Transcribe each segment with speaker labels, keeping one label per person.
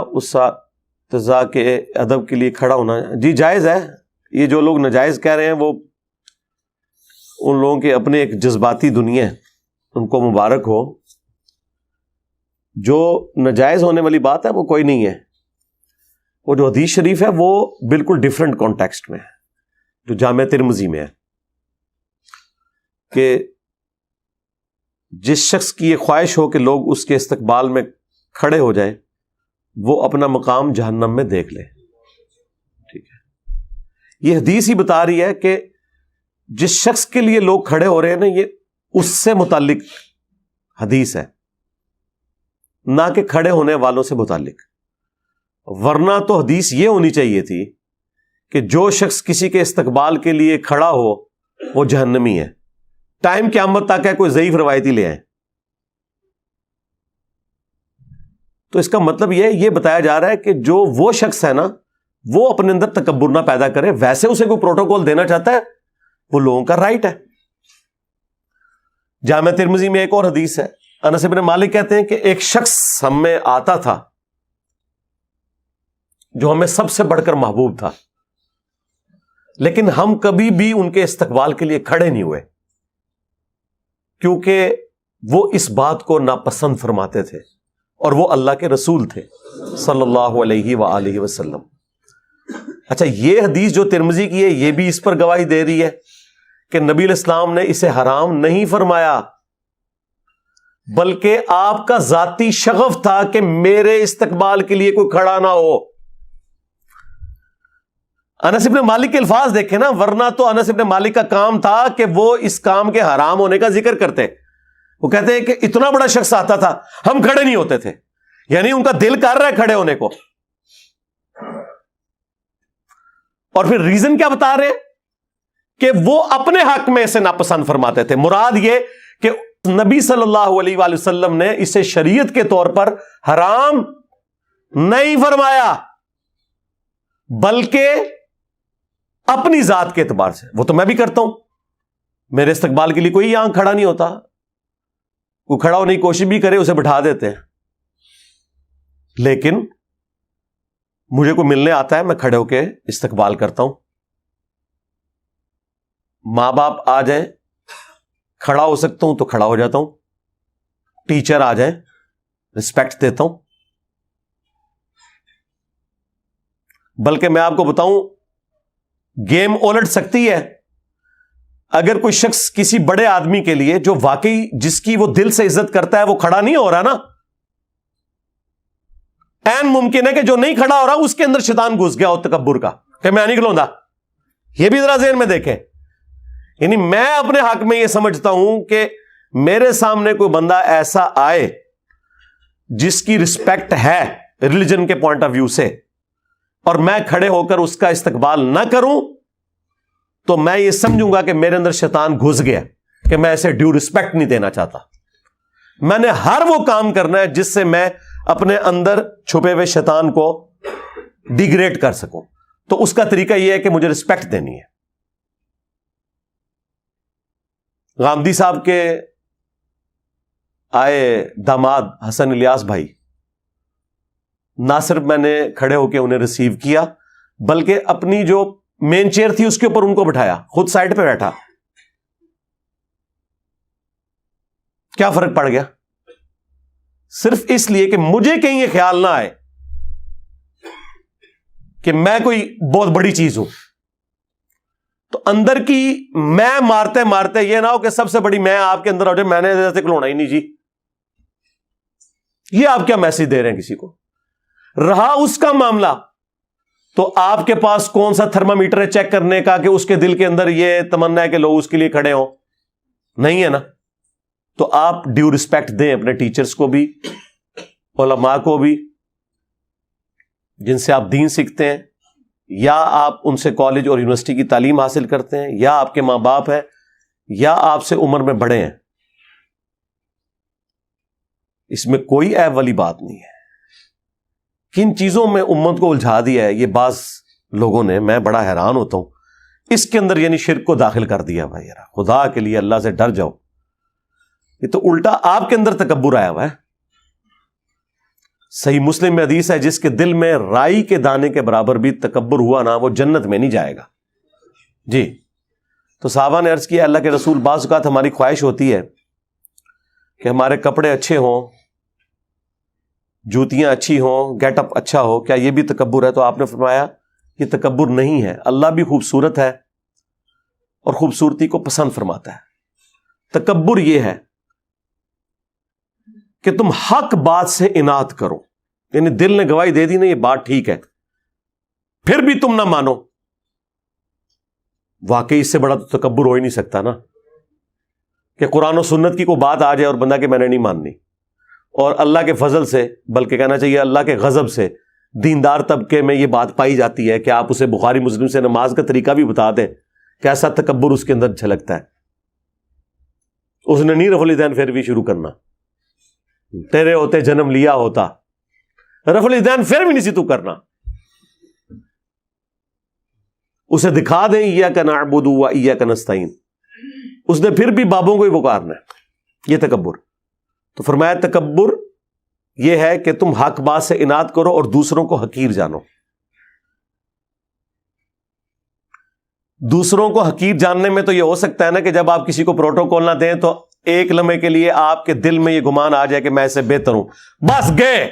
Speaker 1: اساتذہ کے ادب کے لیے کھڑا ہونا جی جائز ہے. یہ جو لوگ ناجائز کہہ رہے ہیں وہ ان لوگوں کے اپنے ایک جذباتی دنیا ہے, ان کو مبارک ہو. جو ناجائز ہونے والی بات ہے وہ کوئی نہیں ہے. وہ جو حدیث شریف ہے وہ بالکل ڈیفرنٹ کانٹیکسٹ میں ہے, جو جامع ترمذی میں ہے کہ جس شخص کی یہ خواہش ہو کہ لوگ اس کے استقبال میں کھڑے ہو جائیں وہ اپنا مقام جہنم میں دیکھ لے. ٹھیک ہے, یہ حدیث ہی بتا رہی ہے کہ جس شخص کے لیے لوگ کھڑے ہو رہے ہیں نا, یہ اس سے متعلق حدیث ہے, نہ کہ کھڑے ہونے والوں سے متعلق. ورنہ تو حدیث یہ ہونی چاہیے تھی کہ جو شخص کسی کے استقبال کے لیے کھڑا ہو وہ جہنمی ہے. ٹائم قیامت تک ہے, کوئی ضعیف روایتی لے آئیں. تو اس کا مطلب یہ بتایا جا رہا ہے کہ جو وہ شخص ہے نا وہ اپنے اندر تکبر نہ پیدا کرے. ویسے اسے کوئی پروٹوکول دینا چاہتا ہے وہ لوگوں کا رائٹ ہے. جامع ترمذی میں ایک اور حدیث ہے, انس بن مالک کہتے ہیں کہ ایک شخص ہم میں آتا تھا جو ہمیں سب سے بڑھ کر محبوب تھا, لیکن ہم کبھی بھی ان کے استقبال کے لیے کھڑے نہیں ہوئے کیونکہ وہ اس بات کو ناپسند فرماتے تھے, اور وہ اللہ کے رسول تھے صلی اللہ علیہ وآلہ وسلم. اچھا, یہ حدیث جو ترمذی کی ہے یہ بھی اس پر گواہی دے رہی ہے کہ نبی علیہ السلام نے اسے حرام نہیں فرمایا, بلکہ آپ کا ذاتی شغف تھا کہ میرے استقبال کے لیے کوئی کھڑا نہ ہو. انس بن مالک کے الفاظ دیکھیں نا, ورنہ تو انس بن مالک کا کام تھا کہ وہ اس کام کے حرام ہونے کا ذکر کرتے. وہ کہتے ہیں کہ اتنا بڑا شخص آتا تھا ہم کھڑے نہیں ہوتے تھے, یعنی ان کا دل کر رہا ہے کھڑے ہونے کو. اور پھر ریزن کیا بتا رہے ہیں کہ وہ اپنے حق میں اسے ناپسند فرماتے تھے. مراد یہ کہ نبی صلی اللہ علیہ وآلہ وسلم نے اسے شریعت کے طور پر حرام نہیں فرمایا, بلکہ اپنی ذات کے اعتبار سے. وہ تو میں بھی کرتا ہوں, میرے استقبال کے لیے کوئی یہاں کھڑا نہیں ہوتا, کوئی کھڑا ہونے کی کوشش بھی کرے اسے بٹھا دیتے ہیں. لیکن مجھے کوئی ملنے آتا ہے میں کھڑے ہو کے استقبال کرتا ہوں. ماں باپ آ جائیں کھڑا ہو سکتا ہوں تو کھڑا ہو جاتا ہوں. ٹیچر آ جائیں رسپیکٹ دیتا ہوں. بلکہ میں آپ کو بتاؤں گیم الٹ سکتی ہے. اگر کوئی شخص کسی بڑے آدمی کے لیے جو واقعی جس کی وہ دل سے عزت کرتا ہے وہ کھڑا نہیں ہو رہا نا, این ممکن ہے کہ جو نہیں کھڑا ہو رہا اس کے اندر شیطان گھس گیا ہو تکبر کا کہ میں نہیں کھلوندا. یہ بھی ذرا ذہن میں دیکھیں. یعنی میں اپنے حق میں یہ سمجھتا ہوں کہ میرے سامنے کوئی بندہ ایسا آئے جس کی رسپیکٹ ہے ریلیجن کے پوائنٹ آف ویو سے, اور میں کھڑے ہو کر اس کا استقبال نہ کروں تو میں یہ سمجھوں گا کہ میرے اندر شیطان گھس گیا کہ میں اسے ڈیو رسپیکٹ نہیں دینا چاہتا. میں نے ہر وہ کام کرنا ہے جس سے میں اپنے اندر چھپے ہوئے شیطان کو ڈیگریڈ کر سکوں. تو اس کا طریقہ یہ ہے کہ مجھے رسپیکٹ دینی ہے. غامدی صاحب کے آئے داماد حسن الیاس بھائی, نہ صرف میں نے کھڑے ہو کے انہیں ریسیو کیا بلکہ اپنی جو مین چیئر تھی اس کے اوپر ان کو بٹھایا, خود سائڈ پہ بیٹھا. کیا فرق پڑ گیا؟ صرف اس لیے کہ مجھے کہیں یہ خیال نہ آئے کہ میں کوئی بہت بڑی چیز ہوں. تو اندر کی میں مارتے مارتے یہ نہ ہو کہ سب سے بڑی میں آپ کے اندر ہو جائے, میں نے ایسے کھلونا ہی نہیں جی. یہ آپ کیا میسج دے رہے ہیں کسی کو؟ رہا اس کا معاملہ تو آپ کے پاس کون سا تھرمامیٹر ہے چیک کرنے کا کہ اس کے دل کے اندر یہ تمنا ہے کہ لوگ اس کے لیے کھڑے ہوں؟ نہیں ہے نا. تو آپ ڈیو رسپیکٹ دیں اپنے ٹیچرز کو بھی, علماء کو بھی, جن سے آپ دین سیکھتے ہیں, یا آپ ان سے کالج اور یونیورسٹی کی تعلیم حاصل کرتے ہیں, یا آپ کے ماں باپ ہیں, یا آپ سے عمر میں بڑے ہیں. اس میں کوئی عیب والی بات نہیں ہے. کن چیزوں میں امت کو الجھا دیا ہے یہ بعض لوگوں نے, میں بڑا حیران ہوتا ہوں. اس کے اندر یعنی شرک کو داخل کر دیا. بھائی یار خدا کے لیے اللہ سے ڈر جاؤ. یہ تو الٹا آپ کے اندر تکبر آیا ہوا ہے. صحیح مسلم میں حدیث ہے جس کے دل میں رائی کے دانے کے برابر بھی تکبر ہوا نا وہ جنت میں نہیں جائے گا. جی تو صحابہ نے عرض کیا اللہ کے رسول بعض اوقات ہماری خواہش ہوتی ہے کہ ہمارے کپڑے اچھے ہوں, جوتیاں اچھی ہوں, گیٹ اپ اچھا ہو, کیا یہ بھی تکبر ہے؟ تو آپ نے فرمایا یہ تکبر نہیں ہے, اللہ بھی خوبصورت ہے اور خوبصورتی کو پسند فرماتا ہے. تکبر یہ ہے کہ تم حق بات سے اناد کرو, یعنی دل نے گواہی دے دی نا یہ بات ٹھیک ہے, پھر بھی تم نہ مانو. واقعی اس سے بڑا تو تکبر ہو ہی نہیں سکتا نا کہ قرآن و سنت کی کوئی بات آ جائے اور بندہ کہ میں نے نہیں ماننی, اور اللہ کے فضل سے, بلکہ کہنا چاہیے اللہ کے غضب سے, دیندار طبقے میں یہ بات پائی جاتی ہے کہ آپ اسے بخاری مسلم سے نماز کا طریقہ بھی بتا دیں, کیسا تکبر اس کے اندر جھلکتا ہے. اس نے نہیں رفع الیدین پھر بھی شروع کرنا, تیرے ہوتے جنم لیا ہوتا, رفع الیدین پھر بھی نہیں سی تو کرنا. اسے دکھا دیں ایاک نعبد و ایاک نستعین, اس نے پھر بھی بابوں کو ہی پکارنا ہے. یہ تکبر. تو فرمایا تکبر یہ ہے کہ تم حق بات سے اناد کرو اور دوسروں کو حقیر جانو. دوسروں کو حقیر جاننے میں تو یہ ہو سکتا ہے نا کہ جب آپ کسی کو پروٹوکول نہ دیں تو ایک لمحے کے لیے آپ کے دل میں یہ گمان آ جائے کہ میں اسے بہتر ہوں, بس گئے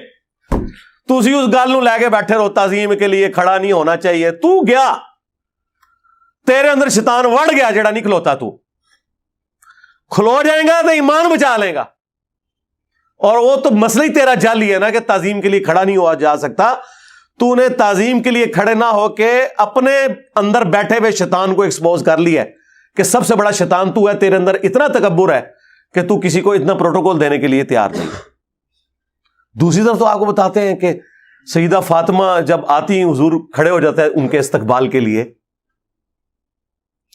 Speaker 1: تو اسی اس گال نو لے کے بیٹھے رہو, تعظیم کے لیے کھڑا نہیں ہونا چاہیے. تو گیا, تیرے اندر شیطان وڑ گیا جڑا نہیں کھلوتا, تو کھلو جائے گا تو ایمان بچا لے گا. اور وہ تو مسئلہ ہی تیرا جعلی ہے نا کہ تعظیم کے لیے کھڑا نہیں ہوا جا سکتا. تو نے تعظیم کے لیے کھڑے نہ ہو کے اپنے اندر بیٹھے ہوئے شیطان کو ایکسپوز کر لیا ہے کہ سب سے بڑا شیطان تو ہے, تیرے اندر اتنا تکبر ہے کہ تو کسی کو اتنا پروٹوکول دینے کے لیے تیار نہیں. دوسری طرف تو آپ کو بتاتے ہیں کہ سیدہ فاطمہ جب آتی ہیں حضور کھڑے ہو جاتے ہیں ان کے استقبال کے لیے,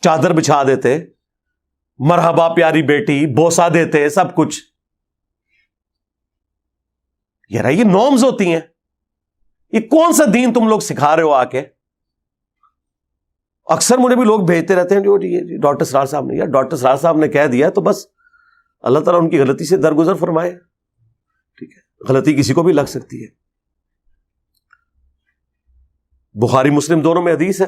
Speaker 1: چادر بچھا دیتے, مرحبا پیاری بیٹی, بوسا دیتے, سب کچھ. یار یہ نارمز ہوتی ہیں. یہ کون سا دین تم لوگ سکھا رہے ہو آ کے؟ اکثر مجھے بھی لوگ بھیجتے رہتے ہیں جو ڈاکٹر سرار صاحب نے, یار ڈاکٹر سرار صاحب نے کہہ دیا تو بس اللہ تعالیٰ ان کی غلطی سے درگزر فرمائے. ٹھیک ہے, غلطی کسی کو بھی لگ سکتی ہے. بخاری مسلم دونوں میں حدیث ہے,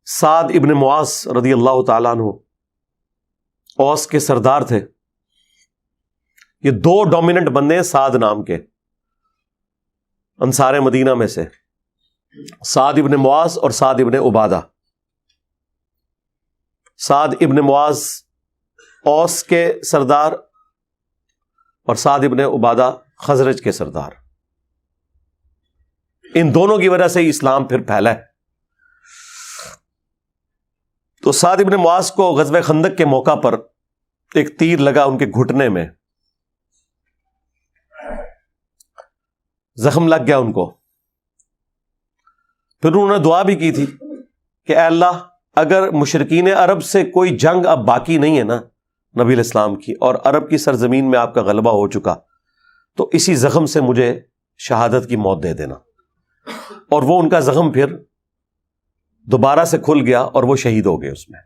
Speaker 1: سعد ابن معاذ رضی اللہ تعالیٰ عنہ اوس کے سردار تھے. یہ دو ڈومیننٹ بندے ہیں سعد نام کے, انصار مدینہ میں سے, سعد ابن معاذ اور سعد ابن عبادہ. سعد ابن معاذ اوس کے سردار اور سعد ابن عبادہ خزرج کے سردار. ان دونوں کی وجہ سے ہی اسلام پھر پھیلا ہے. تو سعد ابن معاذ کو غزوہ خندق کے موقع پر ایک تیر لگا ان کے گھٹنے میں, زخم لگ گیا ان کو. پھر انہوں نے دعا بھی کی تھی کہ اے اللہ اگر مشرکین عرب سے کوئی جنگ اب باقی نہیں ہے نا نبی علیہ السلام کی, اور عرب کی سرزمین میں آپ کا غلبہ ہو چکا, تو اسی زخم سے مجھے شہادت کی موت دے دینا. اور وہ ان کا زخم پھر دوبارہ سے کھل گیا اور وہ شہید ہو گئے اس میں.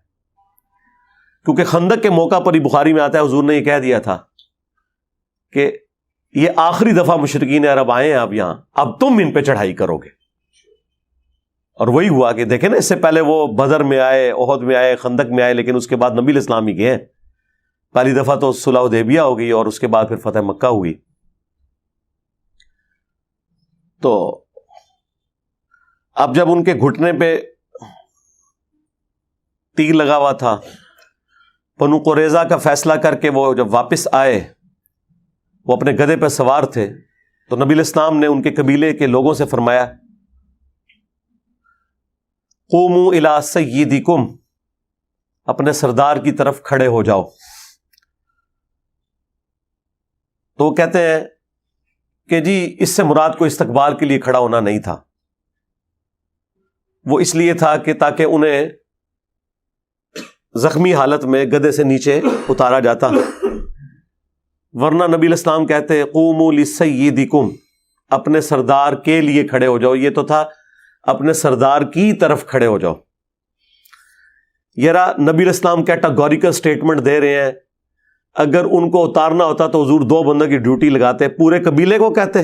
Speaker 1: کیونکہ خندق کے موقع پر ہی بخاری میں آتا ہے حضور نے یہ کہہ دیا تھا کہ یہ آخری دفعہ مشرکین عرب آئے ہیں اب یہاں, اب تم ان پہ چڑھائی کرو گے. اور وہی ہوا کہ دیکھیں نا, اس سے پہلے وہ بدر میں آئے, احد میں آئے, خندق میں آئے, لیکن اس کے بعد نبی علیہ السلام ہی گئے. پہلی دفعہ تو صلح حدیبیہ ہو گئی اور اس کے بعد پھر فتح مکہ ہوئی. تو اب جب ان کے گھٹنے پہ تیر لگا ہوا تھا, بنو قریظہ کا فیصلہ کر کے وہ جب واپس آئے, وہ اپنے گدھے پہ سوار تھے, تو نبی علیہ السلام نے ان کے قبیلے کے لوگوں سے فرمایا قوموا الی سیدکم, اپنے سردار کی طرف کھڑے ہو جاؤ. تو وہ کہتے ہیں کہ جی اس سے مراد کو استقبال کے لیے کھڑا ہونا نہیں تھا, وہ اس لیے تھا کہ تاکہ انہیں زخمی حالت میں گدھے سے نیچے اتارا جاتا, ورنہ نبی علیہ السلام کہتے قوموا لسیدکم, اپنے سردار کے لیے کھڑے ہو جاؤ. یہ تو تھا اپنے سردار کی طرف کھڑے ہو جاؤ. یارا نبی علیہ السلام کیٹاگوریکل سٹیٹمنٹ دے رہے ہیں, اگر ان کو اتارنا ہوتا تو حضور 2 بندوں کی ڈیوٹی لگاتے, پورے قبیلے کو کہتے.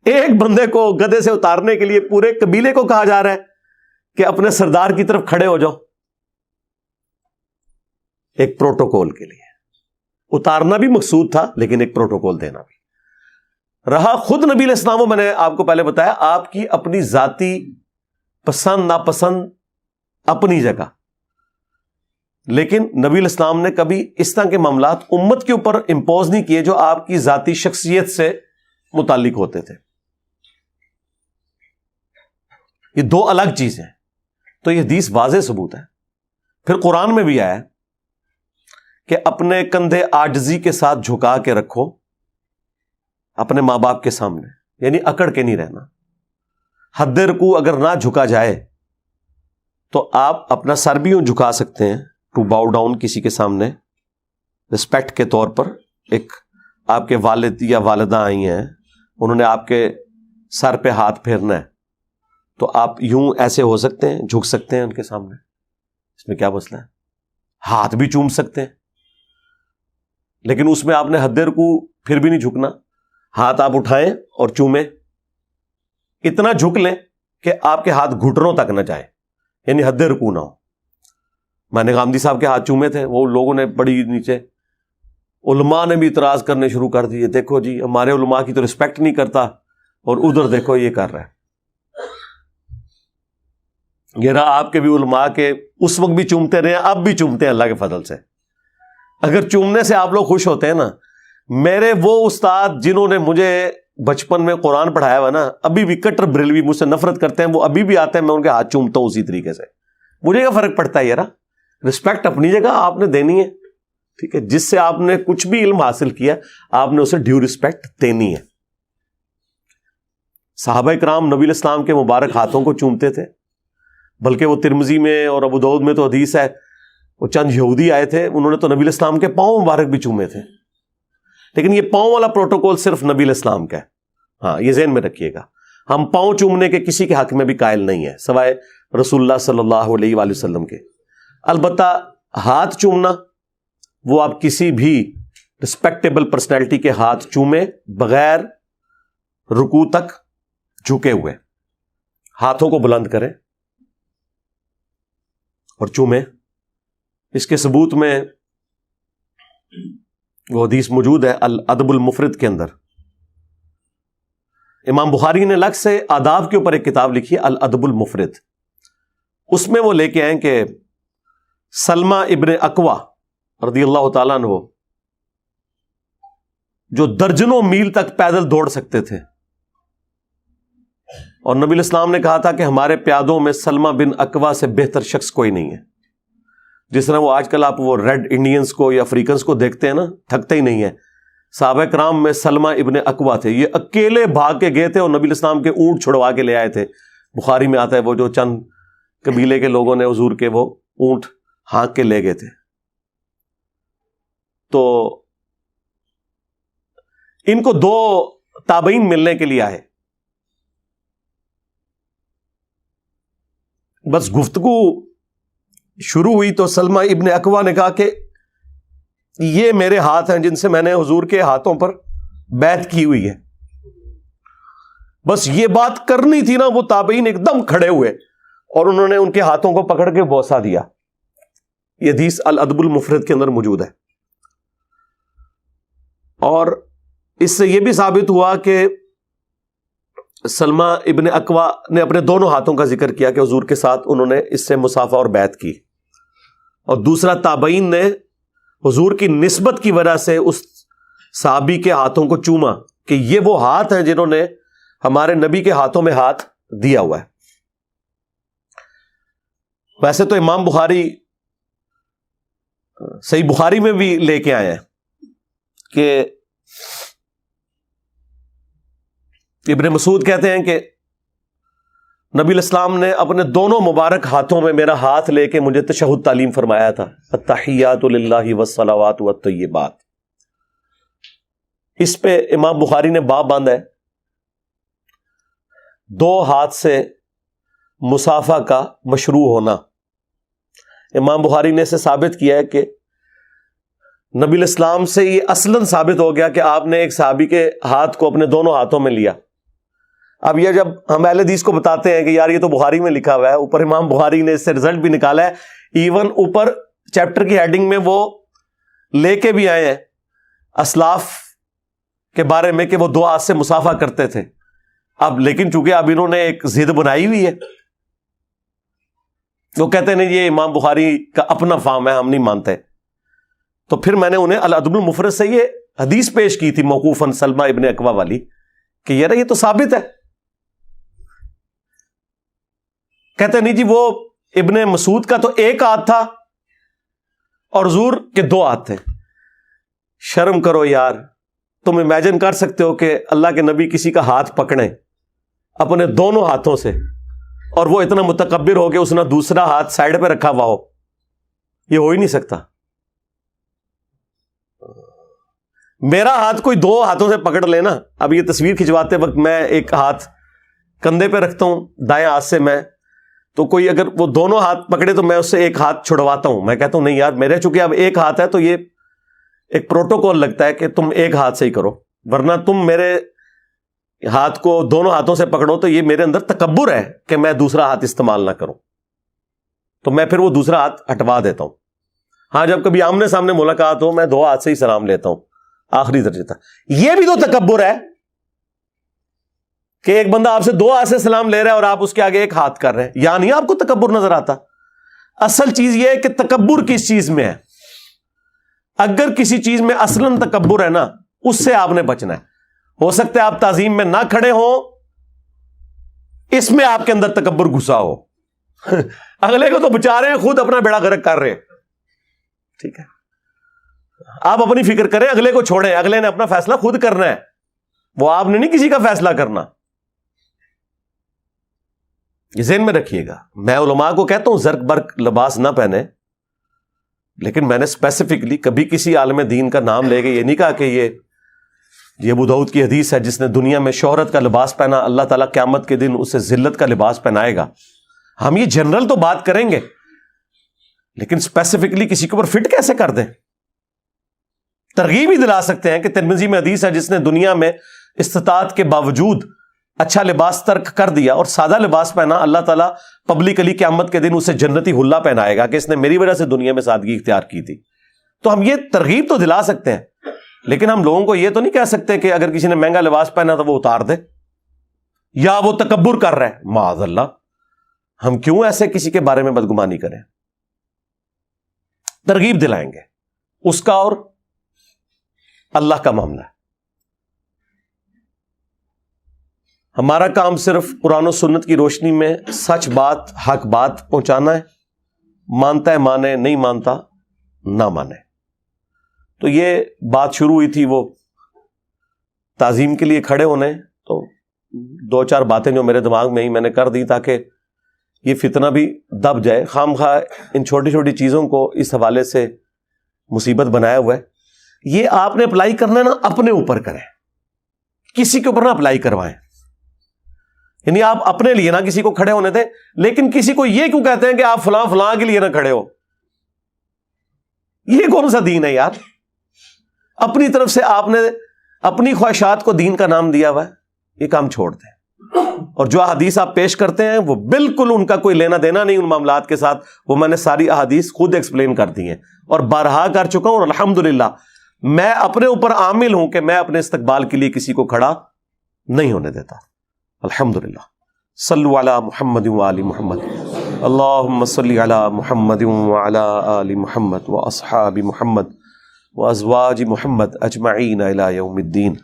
Speaker 1: ایک بندے کو گدھے سے اتارنے کے لیے پورے قبیلے کو کہا جا رہا ہے کہ اپنے سردار کی طرف کھڑے ہو جاؤ. ایک پروٹوکول کے لیے اتارنا بھی مقصود تھا, لیکن ایک پروٹوکول دینا بھی رہا. خود نبی علیہ السلام, میں نے آپ کو پہلے بتایا, آپ کی اپنی ذاتی پسند ناپسند اپنی جگہ, لیکن نبی علیہ السلام نے کبھی اس طرح کے معاملات امت کے اوپر امپوز نہیں کیے جو آپ کی ذاتی شخصیت سے متعلق ہوتے تھے. یہ 2 الگ چیزیں ہیں. تو یہ حدیث واضح ثبوت ہے. پھر قرآن میں بھی آیا ہے کہ اپنے کندھے عاجزی کے ساتھ جھکا کے رکھو اپنے ماں باپ کے سامنے, یعنی اکڑ کے نہیں رہنا. حد رکوع اگر نہ جھکا جائے تو آپ اپنا سر بھی یوں جھکا سکتے ہیں, ٹو باؤ ڈاؤن کسی کے سامنے رسپیکٹ کے طور پر. ایک آپ کے والد یا والدہ آئی ہیں, انہوں نے آپ کے سر پہ ہاتھ پھیرنا ہے, تو آپ یوں ایسے ہو سکتے ہیں, جھک سکتے ہیں ان کے سامنے, اس میں کیا مسئلہ ہے؟ ہاتھ بھی چوم سکتے ہیں, لیکن اس میں آپ نے حد رکوع پھر بھی نہیں جھکنا. ہاتھ آپ اٹھائیں اور چومیں, اتنا جھک لیں کہ آپ کے ہاتھ گھٹنوں تک نہ جائے, یعنی حد رکوع نہ ہو. میں نے غامدی صاحب کے ہاتھ چومے تھے, وہ لوگوں نے بڑی نیچے, علماء نے بھی اعتراض کرنے شروع کر دیے, دیکھو جی ہمارے علماء کی تو رسپیکٹ نہیں کرتا, اور ادھر دیکھو یہ کر رہا ہے. یہ رہا آپ کے بھی علماء کے اس وقت بھی چومتے رہے, اب بھی چومتے ہیں اللہ کے فضل سے. اگر چومنے سے آپ لوگ خوش ہوتے ہیں نا, میرے وہ استاد جنہوں نے مجھے بچپن میں قرآن پڑھایا ہوا نا, ابھی بھی کٹر بریلوی مجھ سے نفرت کرتے ہیں, وہ ابھی بھی آتے ہیں, میں ان کے ہاتھ چومتا ہوں اسی طریقے سے. مجھے کیا فرق پڑتا ہے یار, رسپیکٹ اپنی جگہ آپ نے دینی ہے, ٹھیک ہے. جس سے آپ نے کچھ بھی علم حاصل کیا آپ نے اسے ڈیو رسپیکٹ دینی ہے. صحابہ کرام نبی علیہ السلام کے مبارک ہاتھوں کو چومتے تھے, بلکہ وہ ترمذی میں اور ابو داؤد میں تو حدیث ہے, وہ چند یہودی آئے تھے, انہوں نے تو نبی علیہ السلام کے پاؤں مبارک بھی چومے تھے. لیکن یہ پاؤں والا پروٹوکول صرف نبی علیہ السلام کا ہے. ہاں, یہ ذہن میں رکھیے گا, ہم پاؤں چومنے کے کسی کے حق میں بھی قائل نہیں ہے سوائے رسول اللہ صلی اللہ علیہ وآلہ وسلم کے. البتہ ہاتھ چومنا, وہ آپ کسی بھی رسپیکٹیبل پرسنالٹی کے ہاتھ چومیں بغیر رکوع تک جھکے ہوئے, ہاتھوں کو بلند کریں اور چومیں. اس کے ثبوت میں وہ حدیث موجود ہے الادب المفرد کے اندر. امام بخاری نے الگ سے آداب کے اوپر ایک کتاب لکھی ہے الادب المفرد. اس میں وہ لے کے آئیں کہ سلمہ ابن اکوا رضی اللہ تعالیٰ عنہ, جو درجنوں میل تک پیدل دوڑ سکتے تھے, اور نبی علیہ السلام نے کہا تھا کہ ہمارے پیادوں میں سلمہ بن اکوا سے بہتر شخص کوئی نہیں ہے. جس طرح وہ آج کل آپ وہ ریڈ انڈینز کو یا افریقنز کو دیکھتے ہیں نا, تھکتے ہی نہیں ہیں. صحابہ کرام میں سلمہ ابن اکوا تھے, یہ اکیلے بھاگ کے گئے تھے اور نبی علیہ السلام کے اونٹ چھڑوا کے لے آئے تھے. بخاری میں آتا ہے وہ جو چند قبیلے کے لوگوں نے حضور کے وہ اونٹ ہانک کے لے گئے تھے. تو ان کو 2 تابعین ملنے کے لیے آئے. بس گفتگو شروع ہوئی تو سلمہ ابن اکوا نے کہا کہ یہ میرے ہاتھ ہیں جن سے میں نے حضور کے ہاتھوں پر بیعت کی ہوئی ہے. بس یہ بات کرنی تھی نا, وہ تابعین ایک دم کھڑے ہوئے اور انہوں نے ان کے ہاتھوں کو پکڑ کے بوسہ دیا. یہ حدیث الادب المفرد کے اندر موجود ہے. اور اس سے یہ بھی ثابت ہوا کہ سلمہ ابن اکوا نے اپنے دونوں ہاتھوں کا ذکر کیا کہ حضور کے ساتھ انہوں نے اس سے مصافحہ اور بیعت کی, اور دوسرا تابعین نے حضور کی نسبت کی وجہ سے اس صحابی کے ہاتھوں کو چوما کہ یہ وہ ہاتھ ہیں جنہوں نے ہمارے نبی کے ہاتھوں میں ہاتھ دیا ہوا ہے. ویسے تو امام بخاری صحیح بخاری میں بھی لے کے آئے ہیں کہ ابن مسعود کہتے ہیں کہ نبی علیہ السلام نے اپنے دونوں مبارک ہاتھوں میں میرا ہاتھ لے کے مجھے تشہد تعلیم فرمایا تھا, التحیات للہ والصلوات والطیبات. اس پہ امام بخاری نے باب باندھا ہے 2 ہاتھ سے مصافحہ کا مشروع ہونا. امام بخاری نے اسے ثابت کیا ہے کہ نبی الاسلام سے یہ اصلاً ثابت ہو گیا کہ آپ نے ایک صحابی کے ہاتھ کو اپنے دونوں ہاتھوں میں لیا. اب یہ جب ہم اہل حدیث کو بتاتے ہیں کہ یار یہ تو بخاری میں لکھا ہوا ہے، اوپر امام بخاری نے اس سے رزلٹ بھی نکالا ہے، ایون اوپر چیپٹر کی ہیڈنگ میں وہ لے کے بھی آئے ہیں اسلاف کے بارے میں کہ وہ 2 ہاتھ سے مصافحہ کرتے تھے. اب لیکن چونکہ اب انہوں نے ایک ضد بنائی ہوئی ہے، وہ کہتے ہیں یہ امام بخاری کا اپنا فام ہے، ہم نہیں مانتے. تو پھر میں نے انہیں الادب المفرد سے یہ حدیث پیش کی تھی موقوفاً سلمہ ابن اکوع والی کہ یار یہ تو ثابت ہے. کہتے نہیں جی وہ ابن مسعود کا تو 1 ہاتھ تھا اور حضور کے 2 ہاتھ تھے. شرم کرو یار، تم امیجن کر سکتے ہو کہ اللہ کے نبی کسی کا ہاتھ پکڑیں اپنے دونوں ہاتھوں سے اور وہ اتنا متکبر ہو کہ اس نے دوسرا ہاتھ سائڈ پہ رکھا ہوا ہو؟ یہ ہو ہی نہیں سکتا. میرا ہاتھ کوئی 2 ہاتھوں سے پکڑ لینا. اب یہ تصویر کھنچواتے وقت میں ایک ہاتھ کندھے پہ رکھتا ہوں دائیں ہاتھ سے، میں تو کوئی اگر وہ دونوں ہاتھ پکڑے تو میں اس سے ایک ہاتھ چھڑواتا ہوں. میں کہتا ہوں نہیں یار میرے چونکہ اب 1 ہاتھ ہے تو یہ ایک پروٹوکول لگتا ہے کہ تم 1 ہاتھ سے ہی کرو، ورنہ تم میرے ہاتھ کو دونوں ہاتھوں سے پکڑو تو یہ میرے اندر تکبر ہے کہ میں دوسرا ہاتھ استعمال نہ کروں. تو میں پھر وہ دوسرا ہاتھ ہٹوا دیتا ہوں. ہاں جب کبھی آمنے سامنے ملاقات ہو میں 2 ہاتھ سے ہی سلام لیتا ہوں آخری درجے تک. یہ بھی تو تکبر ہے کہ ایک بندہ آپ سے 2 ہاتھ سے سلام لے رہا ہے اور آپ اس کے آگے 1 ہاتھ کر رہے ہیں. یا نہیں آپ کو تکبر نظر آتا؟ اصل چیز یہ ہے کہ تکبر کس چیز میں ہے. اگر کسی چیز میں اصلاً تکبر ہے نا، اس سے آپ نے بچنا ہے. ہو سکتا ہے آپ تعظیم میں نہ کھڑے ہوں، اس میں آپ کے اندر تکبر گھسا ہو. اگلے کو تو بچا رہے ہیں، خود اپنا بیڑا غرق کر رہے ہیں. ٹھیک ہے، آپ اپنی فکر کریں، اگلے کو چھوڑیں، اگلے نے اپنا فیصلہ خود کرنا ہے، وہ آپ نے نہیں کسی کا فیصلہ کرنا. یہ ذہن میں رکھیے گا. میں علماء کو کہتا ہوں زرق برق لباس نہ پہنے، لیکن میں نے اسپیسیفکلی کبھی کسی عالم دین کا نام لے کے یہ نہیں کہا کہ یہ ابو داؤد کی حدیث ہے جس نے دنیا میں شہرت کا لباس پہنا اللہ تعالیٰ قیامت کے دن اسے ذلت کا لباس پہنائے گا. ہم یہ جنرل تو بات کریں گے لیکن اسپیسیفکلی کسی کے اوپر فٹ کیسے کر دیں؟ ترغیب ہی دلا سکتے ہیں کہ ترمذی میں حدیث ہے جس نے دنیا میں استطاعت کے باوجود اچھا لباس ترک کر دیا اور سادہ لباس پہنا، اللہ تعالیٰ پبلکلی قیامت کے دن اسے جنتی حلہ پہنائے گا کہ اس نے میری وجہ سے دنیا میں سادگی اختیار کی تھی. تو ہم یہ ترغیب تو دلا سکتے ہیں، لیکن ہم لوگوں کو یہ تو نہیں کہہ سکتے کہ اگر کسی نے مہنگا لباس پہنا تو وہ اتار دے یا وہ تکبر کر رہا ہے. معاذ اللہ، ہم کیوں ایسے کسی کے بارے میں بدگمانی کریں؟ ترغیب دلائیں گے، اس کا اور اللہ کا معاملہ ہے. ہمارا کام صرف قرآن و سنت کی روشنی میں سچ بات، حق بات پہنچانا ہے. مانتا ہے مانے، نہیں مانتا نہ مانے. تو یہ بات شروع ہوئی تھی وہ تعظیم کے لیے کھڑے ہونے، تو 2-4 باتیں جو میرے دماغ میں ہی میں نے کر دی تاکہ یہ فتنہ بھی دب جائے. خام خواہ ان چھوٹی چھوٹی چیزوں کو اس حوالے سے مصیبت بنایا ہوا ہے. یہ آپ نے اپلائی کرنا ہے نا، اپنے اوپر کریں، کسی کے اوپر نہ اپلائی کروائیں. یعنی آپ اپنے لیے نہ کسی کو کھڑے ہونے دیں، لیکن کسی کو یہ کیوں کہتے ہیں کہ آپ فلاں فلاں کے لیے نہ کھڑے ہو؟ یہ کون سا دین ہے یار؟ اپنی طرف سے آپ نے اپنی خواہشات کو دین کا نام دیا ہوا ہے. یہ کام چھوڑ دیں. اور جو احادیث آپ پیش کرتے ہیں وہ بالکل ان کا کوئی لینا دینا نہیں ان معاملات کے ساتھ. وہ میں نے ساری احادیث خود ایکسپلین کر دی ہیں اور بارہا کر چکا ہوں، اور الحمدللہ میں اپنے اوپر عامل ہوں کہ میں اپنے استقبال کے لیے کسی کو کھڑا نہیں ہونے دیتا. الحمدللہ. صلو علی محمد وآل محمد. اللہم صلی علی محمد وعلی آل محمد واصحاب محمد وازواج محمد اجمعین الی یوم الدین.